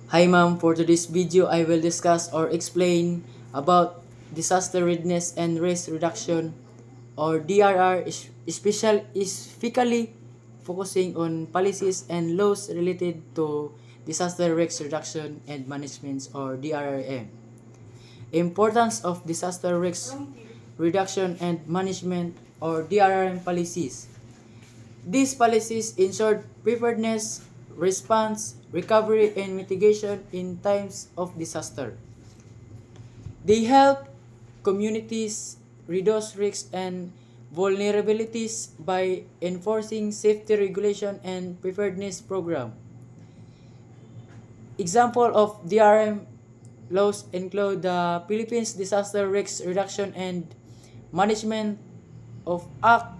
Hi ma'am, for today's video I will discuss or explain about disaster readiness and risk reduction or DRR, specifically focusing on policies and laws related to disaster risk reduction and management or DRRM. Importance of disaster risk reduction and management or DRRM policies. These policies ensure preparedness, response, recovery, and mitigation in times of disaster. They help communities reduce risks and vulnerabilities by enforcing safety regulation and preparedness program. Example of DRM laws include the Philippines Disaster Risk Reduction and Management of Act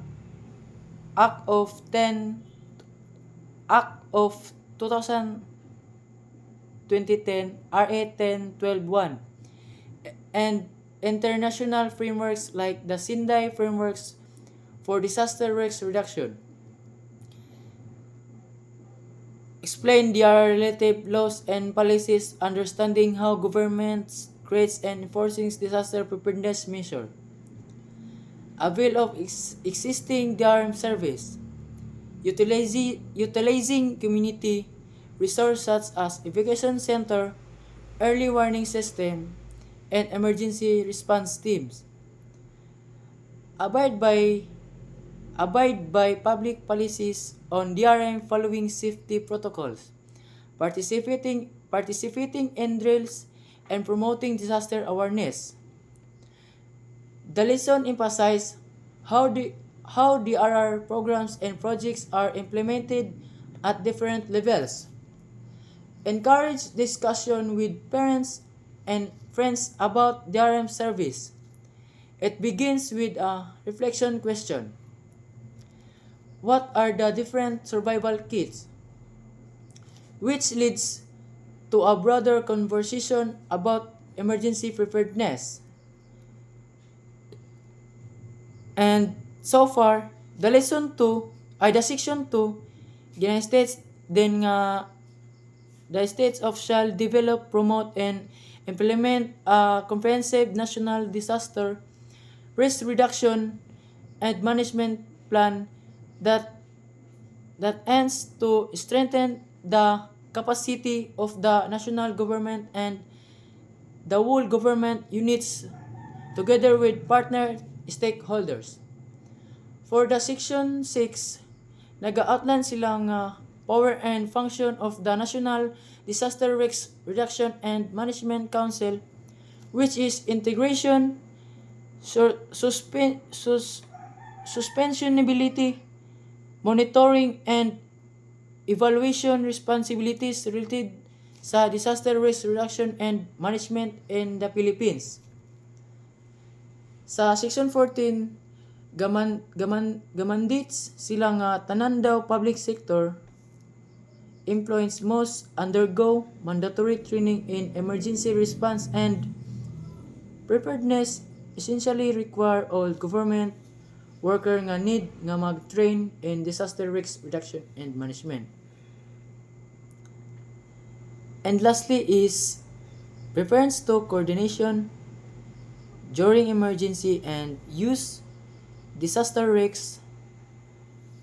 of 10 Act of 2010 RA 101 and international frameworks like the Sendai frameworks for disaster risk reduction. Explain their relative laws and policies, understanding how governments creates and enforcing disaster preparedness measure. Avail of existing DRM service. Utilizing community resources such as evacuation center, early warning system, and emergency response teams. Abide by abide by public policies on DRM following safety protocols. Participating in drills and promoting disaster awareness. The lesson emphasizes how DRR programs and projects are implemented at different levels. Encourage discussion with parents and friends about DRM service. It begins with a reflection question. What are the different survival kits? Which leads to a broader conversation about emergency preparedness. And so far, the section 2, the states then the states of shall develop, promote, and implement a comprehensive national disaster risk reduction and management plan that aims to strengthen the capacity of the national government and the whole government units together with partner stakeholders. For the Section 6, nag-outline silang power and function of the National Disaster Risk Reduction and Management Council, which is integration, suspensionability, monitoring, and evaluation responsibilities related sa disaster risk reduction and management in the Philippines. Sa Section 14, gamandates sila nga tanan daw public sector employees must undergo mandatory training in emergency response and preparedness, essentially require all government worker nga need nga mag-train in disaster risk reduction and management. And lastly is reference to coordination during emergency and use disaster risk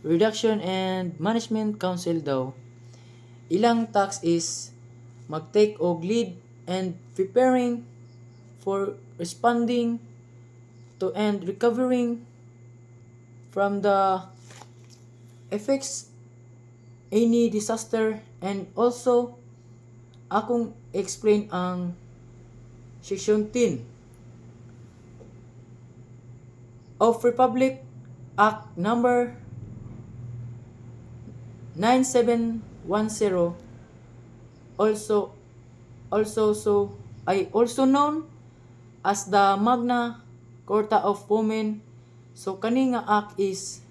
reduction and management council daw. Ilang task is mag-take og lead and preparing for responding to and recovering from the effects any disaster, and also akong explain ang Section 10 of Republic Act number 9710, also known as the Magna Carta of Women. So kani nga act is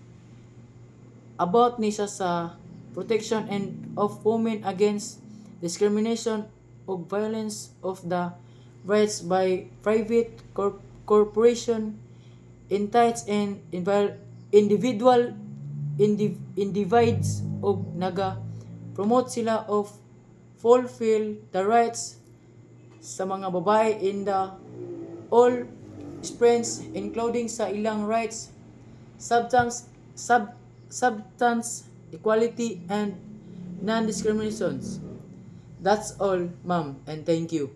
about ni siya sa protection and of women against discrimination o violence of the rights by private corporation, entities and individuals og naga promote sila of fulfill the rights sa mga babae in the all sprints including sa ilang rights, substance equality and non-discriminations. That's all, ma'am, and thank you.